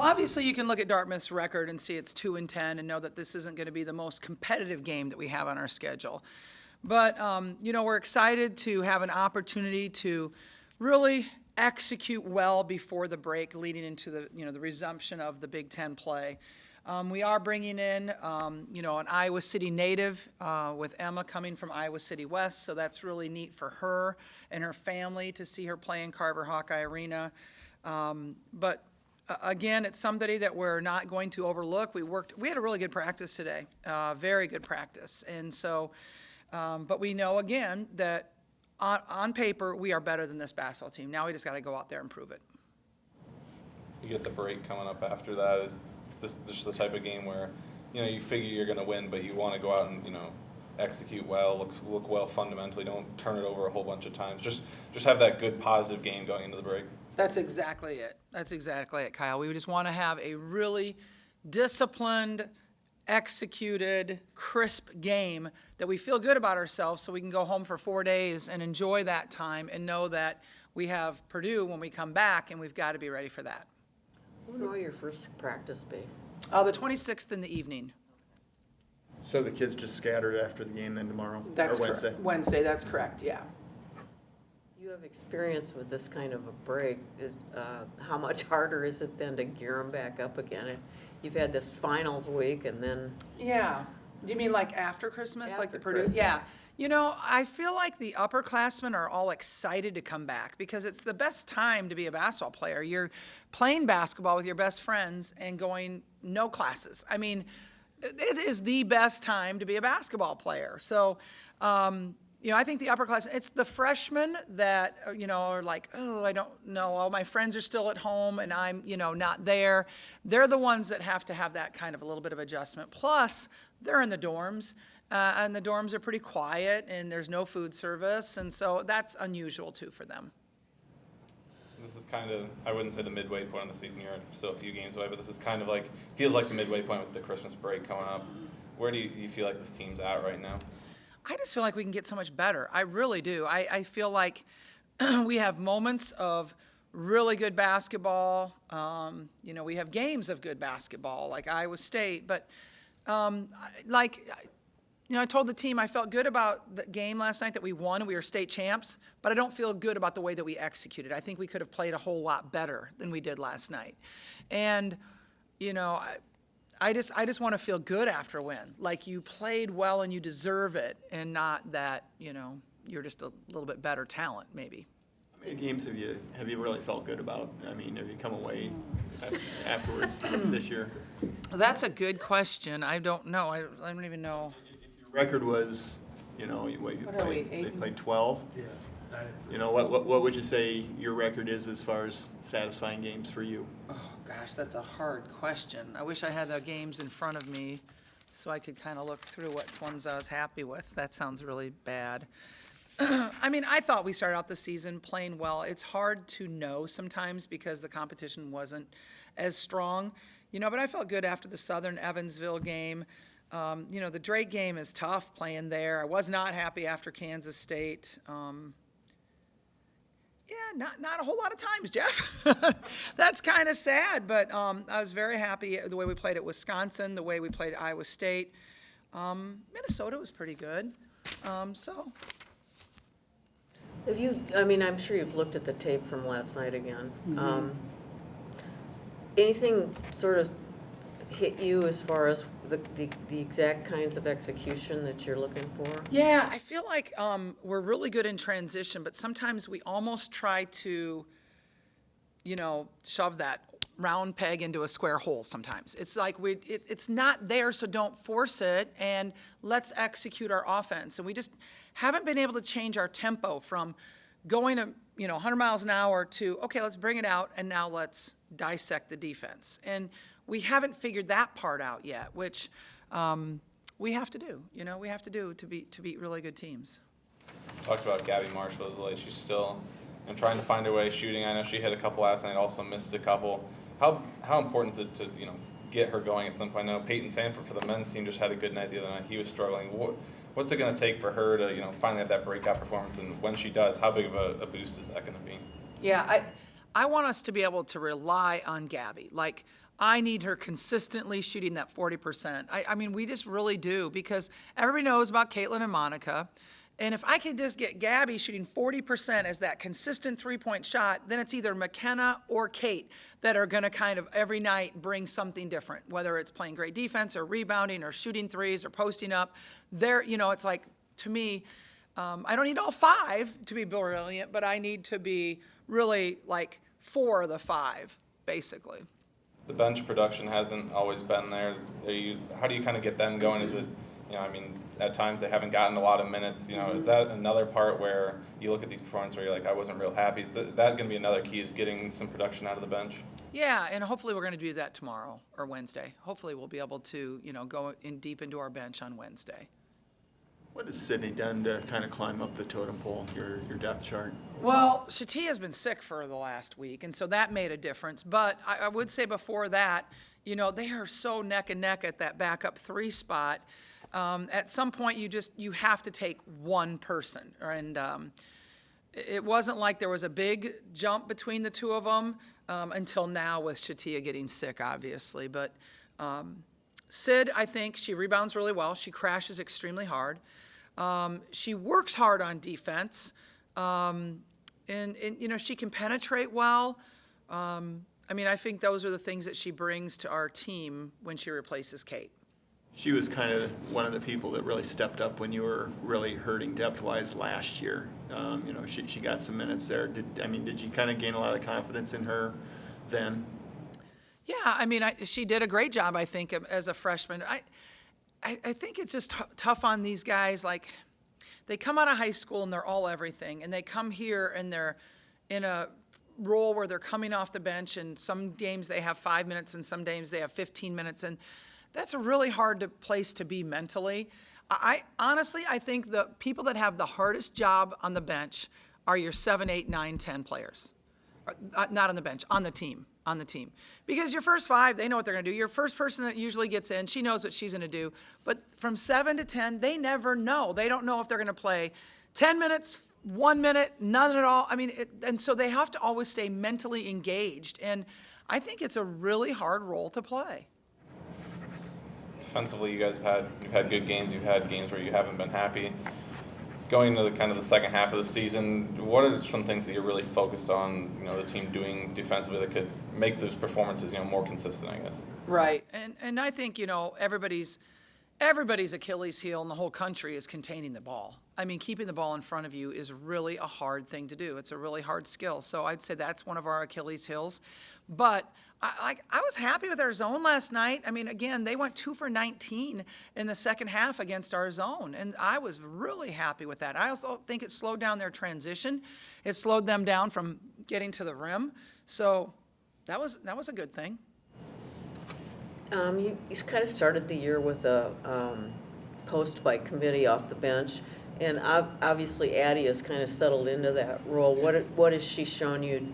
obviously you can look at Dartmouth's record and see it's 2-10 and know that this isn't going to be the most competitive game that we have on our schedule. But, we're excited to have an opportunity to really execute well before the break leading into the resumption of the Big Ten play. We are bringing in, an Iowa City native with Emma coming from Iowa City West, so that's really neat for her and her family to see her play in Carver Hawkeye Arena. But again, it's somebody that we're not going to overlook. We had a really good practice today, very good practice. And so, but we know again that on paper we are better than this basketball team. Now we just got to go out there and prove it. You get the break coming up after that. Is this just the type of game where, you figure you're going to win, but you want to go out and, execute well, look well fundamentally, don't turn it over a whole bunch of times. Just have that good positive game going into the break. That's exactly it. That's exactly it, Kyle. We just want to have a really disciplined, executed, crisp game that we feel good about ourselves so we can go home for 4 days and enjoy that time and know that we have Purdue when we come back, and we've got to be ready for that. When will your first practice be? The 26th in the evening. So the kids just scattered after the game then tomorrow? That's or Wednesday? correct. Wednesday, that's correct, yeah. You have experience with this kind of a break. How much harder is it then to gear them back up again? You've had the finals week and then... Yeah. You mean like after Christmas? Like the Purdue? Christmas. Yeah. I feel like the upperclassmen are all excited to come back because it's the best time to be a basketball player. You're playing basketball with your best friends and going no classes. I mean, it is the best time to be a basketball player. So, I think the upperclass, it's the freshmen that, are like, oh, I don't know, all my friends are still at home and I'm, not there. They're the ones that have to have that kind of a little bit of adjustment. Plus, they're in the dorms, and the dorms are pretty quiet and there's no food service. And so that's unusual, too, for them. This is kind of, I wouldn't say the midway point of the season. You're still a few games away, but this is kind of like, feels like the midway point with the Christmas break coming up. Where do you feel like this team's at right now? I just feel like we can get so much better. I really do. I feel like we have moments of really good basketball. We have games of good basketball, like Iowa State. But, I told the team I felt good about the game last night that we won and we were state champs, but I don't feel good about the way that we executed. I think we could have played a whole lot better than we did last night. And, I just want to feel good after a win. Like you played well and you deserve it, and not that, you're just a little bit better talent, maybe. How many games have you really felt good about? I mean, have you come away afterwards this year? That's a good question. I don't know. I don't even know. If your record was, What are we, they played 12. Yeah. What would you say your record is as far as satisfying games for you? Oh, gosh, that's a hard question. I wish I had the games in front of me so I could kind of look through what ones I was happy with. That sounds really bad. I mean, I thought we started out the season playing well. It's hard to know sometimes because the competition wasn't as strong, but I felt good after the Southern Evansville game. The Drake game is tough playing there. I was not happy after Kansas State. Not a whole lot of times, Jeff. That's kind of sad, but I was very happy the way we played at Wisconsin, the way we played at Iowa State. Minnesota was pretty good. I'm sure you've looked at the tape from last night again. Mm-hmm. Anything sort of hit you as far as the exact kinds of execution that you're looking for? Yeah, I feel like we're really good in transition, but sometimes we almost try to, shove that round peg into a square hole sometimes. It's like it's not there, so don't force it, and let's execute our offense. And we just haven't been able to change our tempo from going to 100 miles an hour to, okay, let's bring it out, and now let's dissect the defense. And we haven't figured that part out yet, which we have to do. We have to do to beat really good teams. Talked about Gabby Marshall as late. She's still trying to find her way shooting. I know she hit a couple last night, also missed a couple. How important is it to get her going at some point? I know Peyton Sanford for the men's team just had a good night the other night. He was struggling. What's it going to take for her to finally have that breakout performance? And when she does, how big of a boost is that going to be? Yeah, I want us to be able to rely on Gabby. Like, I need her consistently shooting that 40%. I mean, we just really do, because everybody knows about Caitlin and Monica. And if I could just get Gabby shooting 40% as that consistent three-point shot, then it's either McKenna or Kate that are going to kind of every night bring something different, whether it's playing great defense or rebounding or shooting threes or posting up. It's like, to me, I don't need all five to be brilliant, but I need to be really like 4 of the 5, basically. The bench production hasn't always been there. How do you kind of get them going? Is it, at times they haven't gotten a lot of minutes. Is that another part where you look at these performances where you're like, I wasn't real happy? Is that going to be another key, is getting some production out of the bench? Yeah, and hopefully we're going to do that tomorrow or Wednesday. Hopefully we'll be able to, go in deep into our bench on Wednesday. What has Sydney done to kind of climb up the totem pole, your depth chart? Well, Shatia has been sick for the last week, and so that made a difference. But I would say before that, they are so neck and neck at that backup 3 spot. At some point, you have to take one person, and it wasn't like there was a big jump between the two of them until now with Shatia getting sick, obviously. But Sid, I think she rebounds really well. She crashes extremely hard. She works hard on defense, and she can penetrate well. I think those are the things that she brings to our team when she replaces Kate. She was kind of one of the people that really stepped up when you were really hurting depth-wise last year. She got some minutes there. Did you kind of gain a lot of confidence in her then? Yeah, she did a great job, I think, as a freshman. I think it's just tough on these guys. Like, they come out of high school and they're all everything, and they come here and they're in a role where they're coming off the bench, and some games they have 5 minutes and some games they have 15 minutes, and that's a really hard place to be mentally. I honestly think the people that have the hardest job on the bench are your 7, 8, 9, 10 players. Not on the bench, on the team. Because your first 5, they know what they're going to do. Your first person that usually gets in, she knows what she's going to do. But from 7 to 10, they never know. They don't know if they're going to play 10 minutes, 1 minute, none at all. And so they have to always stay mentally engaged. And I think it's a really hard role to play. Defensively, you've had good games. You've had games where you haven't been happy. Going into the second half of the season, what are some things that you're really focused on, the team doing defensively that could make those performances, more consistent, I guess? Right. And I think, everybody's Achilles heel in the whole country is containing the ball. Keeping the ball in front of you is really a hard thing to do. It's a really hard skill. So I'd say that's one of our Achilles heels. But I was happy with our zone last night. Again, they went 2 for 19 in the second half against our zone, and I was really happy with that. I also think it slowed down their transition. It slowed them down from getting to the rim. So that was a good thing. You kind of started the year with a post by committee off the bench, and obviously Addie has kind of settled into that role. What has she shown you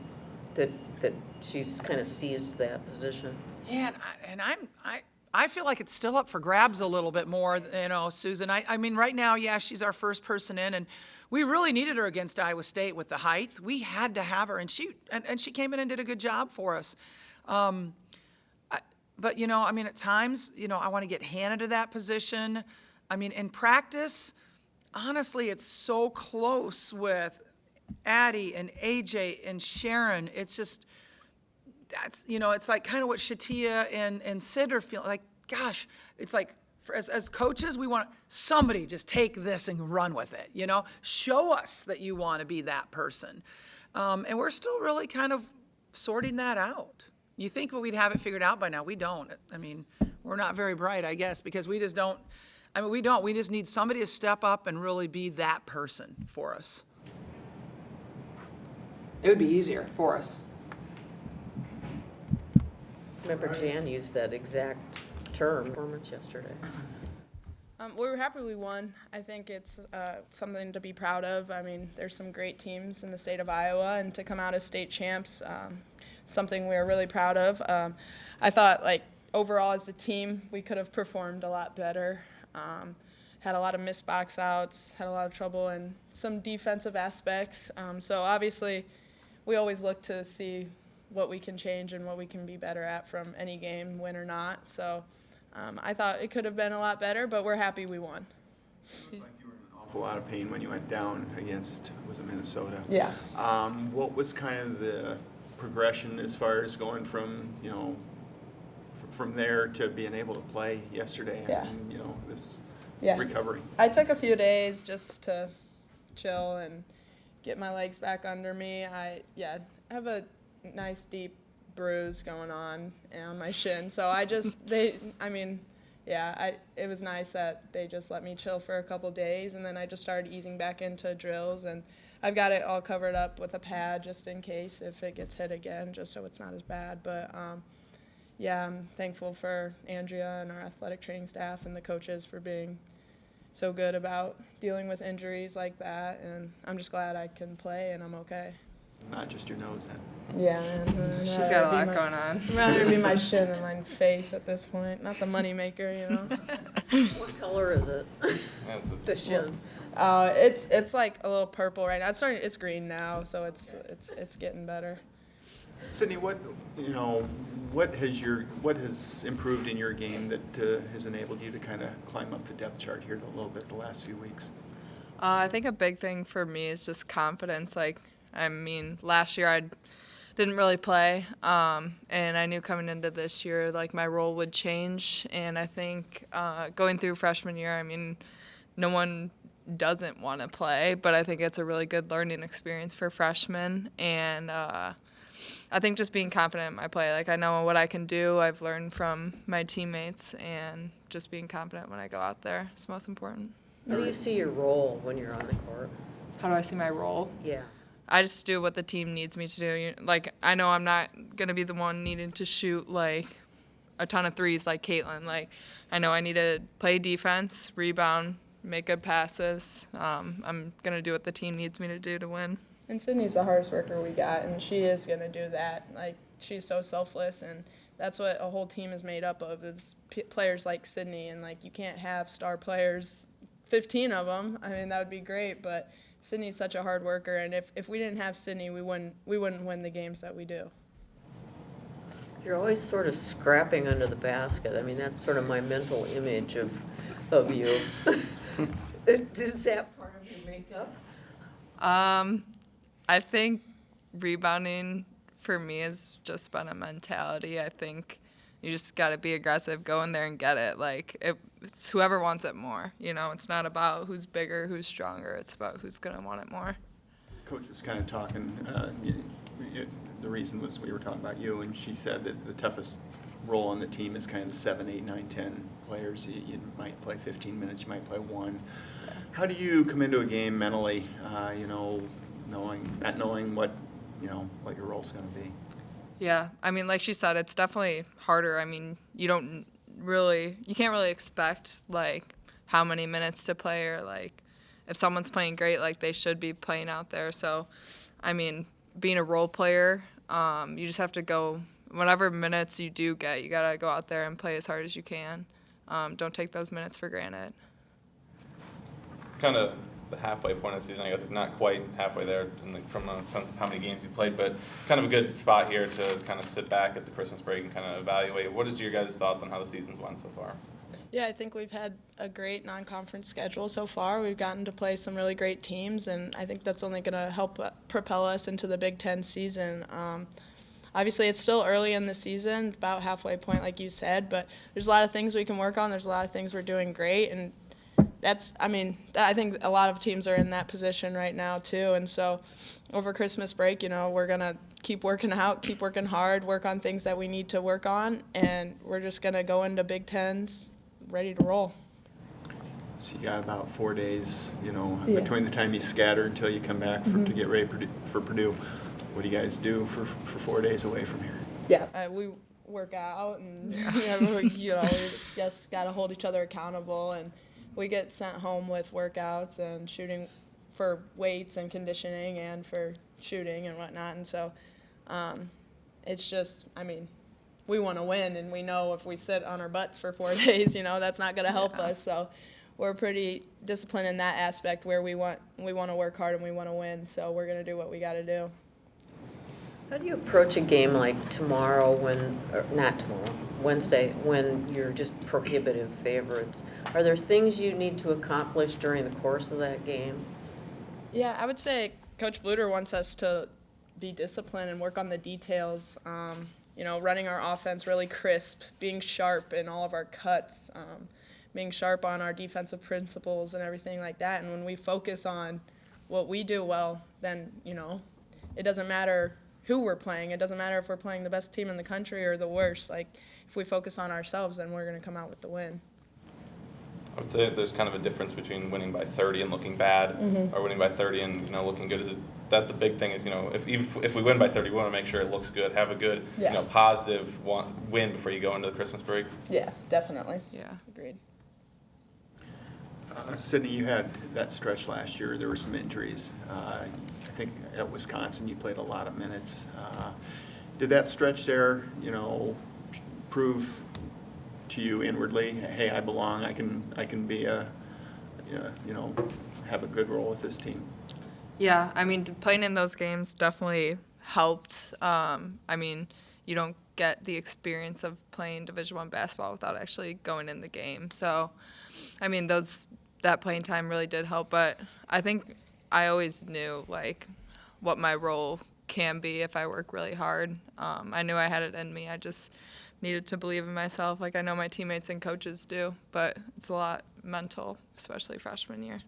that she's kind of seized that position? Yeah, and I feel like it's still up for grabs a little bit more, Susan. Right now, yeah, she's our first person in, and we really needed her against Iowa State with the height. We had to have her, and she came in and did a good job for us. But, at times, I want to get Hannah to that position. In practice, honestly, it's so close with Addie and AJ and Sharon. It's just, it's like kind of what Shatia and Sid are feeling. Like, gosh, it's like, as coaches, we want somebody just take this and run with it, Show us that you want to be that person. And we're still really kind of sorting that out. You think we'd have it figured out by now. We don't. We're not very bright, I guess, because we just don't. We don't. We just need somebody to step up and really be that person for us. It would be easier for us. Remember Jan used that exact term, performance yesterday. We were happy we won. I think it's something to be proud of. There's some great teams in the state of Iowa, and to come out as state champs, something we were really proud of. I thought, overall as a team, we could have performed a lot better. Had a lot of missed box outs, had a lot of trouble in some defensive aspects. So obviously we always look to see what we can change and what we can be better at from any game, win or not. So I thought it could have been a lot better, but we're happy we won. It looked like you were in an awful lot of pain when you went down against, was it Minnesota? Yeah. What was kind of the progression as far as going from, you know, from there to being able to play yesterday? Yeah. And, you know, this Yeah. recovery. I took a few days just to chill and get my legs back under me. I have a nice deep bruise going on my shin. So it was nice that they just let me chill for a couple days, and then I just started easing back into drills, and I've got it all covered up with a pad just in case if it gets hit again, just so it's not as bad. But I'm thankful for Andrea and our athletic training staff and the coaches for being so good about dealing with injuries like that, and I'm just glad I can play and I'm okay. Not just your nose then. Yeah, She's got a lot going on. I'd rather be my shin than my face at this point. Not the money maker, you know. What color is it? The shin. It's like a little purple right now. It's green now, so it's getting better. Sydney, what has improved in your game that has enabled you to kind of climb up the depth chart here a little bit the last few weeks? I think a big thing for me is just confidence. Last year I didn't really play, and I knew coming into this year, my role would change. And I think going through freshman year, no one doesn't want to play, but I think it's a really good learning experience for freshmen. And I think just being confident in my play, I know what I can do. I've learned from my teammates, and just being confident when I go out there is most important. How do you see your role when you're on the court? How do I see my role? Yeah. I just do what the team needs me to do. I know I'm not going to be the one needing to shoot, a ton of threes like Caitlin. I know I need to play defense, rebound, make good passes. I'm going to do what the team needs me to do to win. And Sydney's the hardest worker we got, and she is going to do that. She's so selfless, and that's what a whole team is made up of, is players like Sydney. And, you can't have star players, 15 of them. That would be great, but Sydney's such a hard worker, and if we didn't have Sydney, we wouldn't win the games that we do. You're always sort of scrapping under the basket. That's sort of my mental image of you. Is that part of your makeup? I think rebounding for me has just been a mentality. I think you just got to be aggressive, go in there and get it. It's whoever wants it more. It's not about who's bigger, who's stronger. It's about who's going to want it more. Coach was kind of talking, the reason was we were talking about you, and she said that the toughest role on the team is kind of the 7, 8, 9, 10 players. You might play 15 minutes, you might play 1. How do you come into a game mentally, not knowing what your role's going to be? Yeah, like she said, it's definitely harder. You can't really expect how many minutes to play, or if someone's playing great, they should be playing out there. So, being a role player, you just have to go, whatever minutes you do get, you gotta go out there and play as hard as you can. Don't take those minutes for granted. Kind of the halfway point of the season, I guess, not quite halfway there from the sense of how many games you played, but kind of a good spot here to kind of sit back at the Christmas break and kind of evaluate. What is your guys' thoughts on how the season's went so far? Yeah, I think we've had a great non-conference schedule so far. We've gotten to play some really great teams, and I think that's only going to help propel us into the Big Ten season. Obviously, it's still early in the season, about halfway point, like you said, but there's a lot of things we can work on. There's a lot of things we're doing great, and I think a lot of teams are in that position right now too. And so over Christmas break, we're going to keep working out, keep working hard, work on things that we need to work on, and we're just going to go into Big Tens ready to roll. So you got about 4 days, Yeah. between the time you scatter until you come back to get ready for Purdue. What do you guys do for 4 days away from here? Yeah, we work out, and we just got to hold each other accountable, and we get sent home with workouts and shooting for weights and conditioning and for shooting and whatnot. And so it's just, we want to win, and we know if we sit on our butts for 4 days, that's not going to help us. So we're pretty disciplined in that aspect, where we want to work hard and we want to win. So we're going to do what we got to do. How do you approach a game like tomorrow or not tomorrow, Wednesday, when you're just prohibitive favorites? Are there things you need to accomplish during the course of that game? Yeah, I would say Coach Bluder wants us to be disciplined and work on the details. Running our offense really crisp, being sharp in all of our cuts, being sharp on our defensive principles and everything like that. And when we focus on what we do well, then, it doesn't matter who we're playing. It doesn't matter if we're playing the best team in the country or the worst. Like, if we focus on ourselves, then we're going to come out with the win. I would say there's kind of a difference between winning by 30 and looking bad, or winning by 30 and looking good. Is it that the big thing is if we win by 30, we want to make sure it looks good, have a good positive win before you go into the Christmas break. Yeah, definitely. Yeah. Agreed. Sydney, you had that stretch last year. There were some injuries. I think at Wisconsin you played a lot of minutes. Did that stretch there, prove to you inwardly, hey, I belong. I can be have a good role with this team? Yeah, I mean, playing in those games definitely helped. You don't get the experience of playing Division I basketball without actually going in the game. So, that playing time really did help. But I think I always knew, what my role can be if I work really hard. I knew I had it in me. I just needed to believe in myself, like I know my teammates and coaches do. But it's a lot mental, especially freshman year.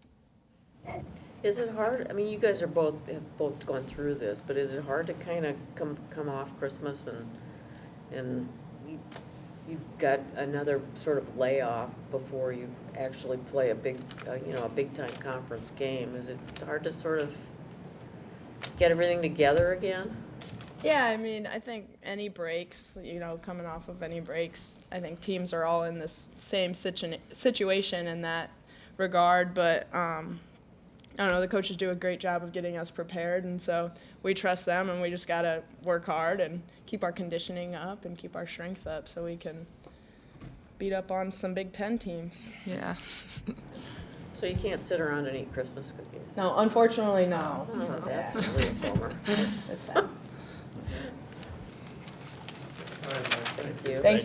Is it hard? I mean, you guys have both gone through this, but is it hard to kind of come off Christmas and you've got another sort of layoff before you actually play a big time conference game? Is it hard to sort of get everything together again? Yeah, I think any breaks, coming off of any breaks, I think teams are all in this same situation in that regard, but I don't know, the coaches do a great job of getting us prepared, and so we trust them, and we just got to work hard and keep our conditioning up and keep our strength up so we can beat up on some Big Ten teams. Yeah. So you can't sit around and eat Christmas cookies? No, unfortunately, no. Oh, that's really a bummer. It's sad. Thank you. Thank you.